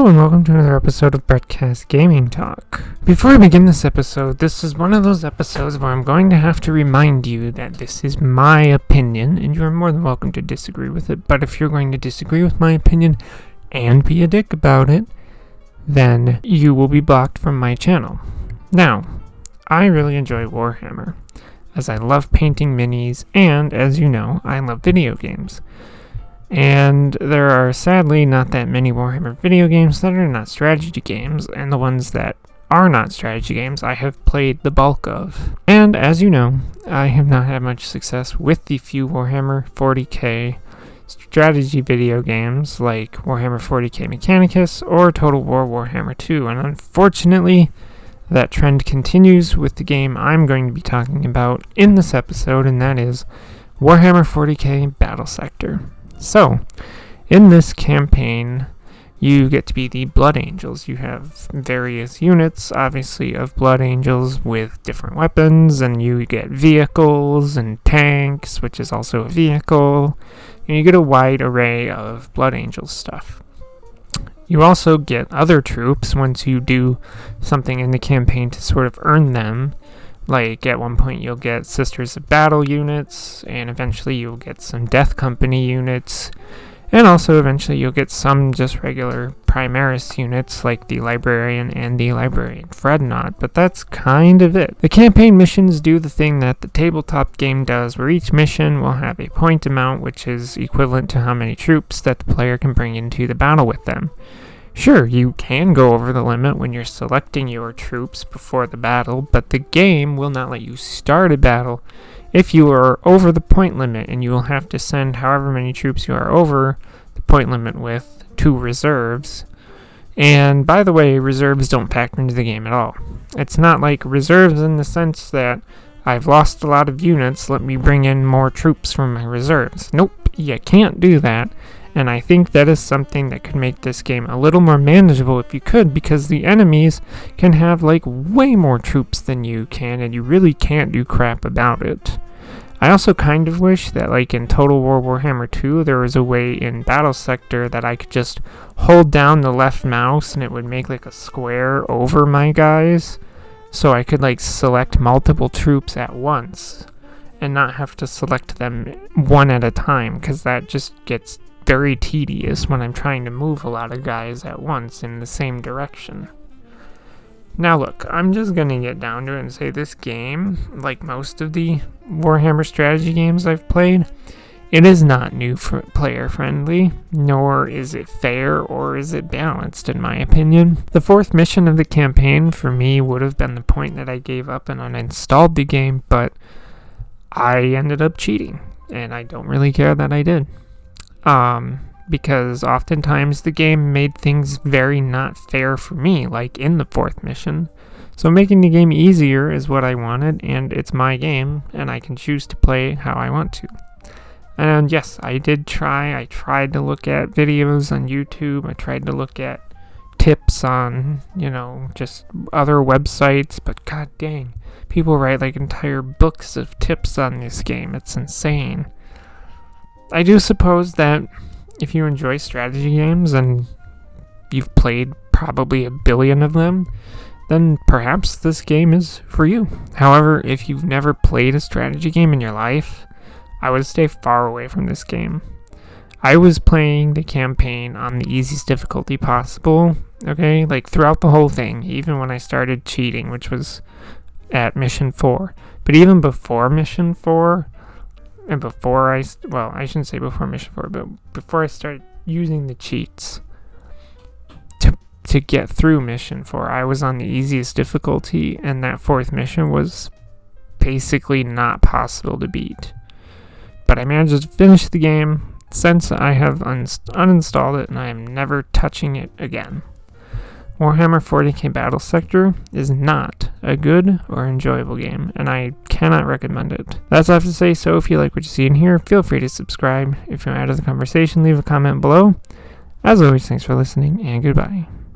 Hello and welcome to another episode of Brettcast Gaming Talk. Before I begin this episode, this is one of those episodes where I'm going to have to remind you that this is my opinion, and you are more than welcome to disagree with it, but if you're going to disagree with my opinion and be a dick about it, then you will be blocked from my channel. Now, I really enjoy Warhammer, as I love painting minis, and as you know, I love video games. And there are sadly not that many Warhammer video games that are not strategy games, and the ones that are not strategy games I have played the bulk of. And as you know, I have not had much success with the few Warhammer 40K strategy video games like Warhammer 40K Mechanicus or Total War Warhammer 2, and unfortunately that trend continues with the game I'm going to be talking about in this episode, and that is Warhammer 40K Battlesector. So, in this campaign, you get to be the Blood Angels. You have various units, obviously, of Blood Angels with different weapons, and you get vehicles and tanks, which is also a vehicle, and you get a wide array of Blood Angel stuff. You also get other troops once you do something in the campaign to sort of earn them. Like, at one point you'll get Sisters of Battle units, and eventually you'll get some Death Company units, and also eventually you'll get some just regular Primaris units, like the Librarian and the Librarian Dreadnought, but that's kind of it. The campaign missions do the thing that the tabletop game does, where each mission will have a point amount, which is equivalent to how many troops that the player can bring into the battle with them. Sure, you can go over the limit when you're selecting your troops before the battle, but the game will not let you start a battle if you are over the point limit, and you will have to send however many troops you are over the point limit with to reserves. And by the way, reserves don't factor into the game at all. It's not like reserves in the sense that I've lost a lot of units, let me bring in more troops from my reserves. Nope, you can't do that. And I think that is something that could make this game a little more manageable if you could, because the enemies can have like way more troops than you can, and you really can't do crap about it. I also kind of wish that, like in Total War Warhammer 2, there was a way in Battlesector that I could just hold down the left mouse and it would make like a square over my guys, so I could like select multiple troops at once and not have to select them one at a time, because that just gets very tedious when I'm trying to move a lot of guys at once in the same direction. Now look, I'm just gonna get down to it and say this game, like most of the Warhammer strategy games I've played, it is not new player friendly, nor is it fair or is it balanced in my opinion. The fourth mission of the campaign for me would have been the point that I gave up and uninstalled the game, but I ended up cheating, and I don't really care that I did. Because oftentimes the game made things very not fair for me, like in the fourth mission. So making the game easier is what I wanted, and it's my game, and I can choose to play how I want to. And yes, I tried to look at videos on YouTube, I tried to look at tips on, just other websites, but god dang, people write like entire books of tips on this game, it's insane. I do suppose that if you enjoy strategy games and you've played probably 1 billion of them, then perhaps this game is for you. However, if you've never played a strategy game in your life, I would stay far away from this game. I was playing the campaign on the easiest difficulty possible, okay? Like throughout the whole thing, even when I started cheating, which was at Mission 4. But even before Mission 4, and before I shouldn't say before Mission 4, but before I started using the cheats to get through Mission 4, I was on the easiest difficulty, and that fourth mission was basically not possible to beat. But I managed to finish the game since I have uninstalled it, and I am never touching it again. Warhammer 40K Battlesector is not a good or enjoyable game, and I cannot recommend it. That's all I have to say, so if you like what you see in here, feel free to subscribe. If you want to add to the conversation, leave a comment below. As always, thanks for listening, and goodbye.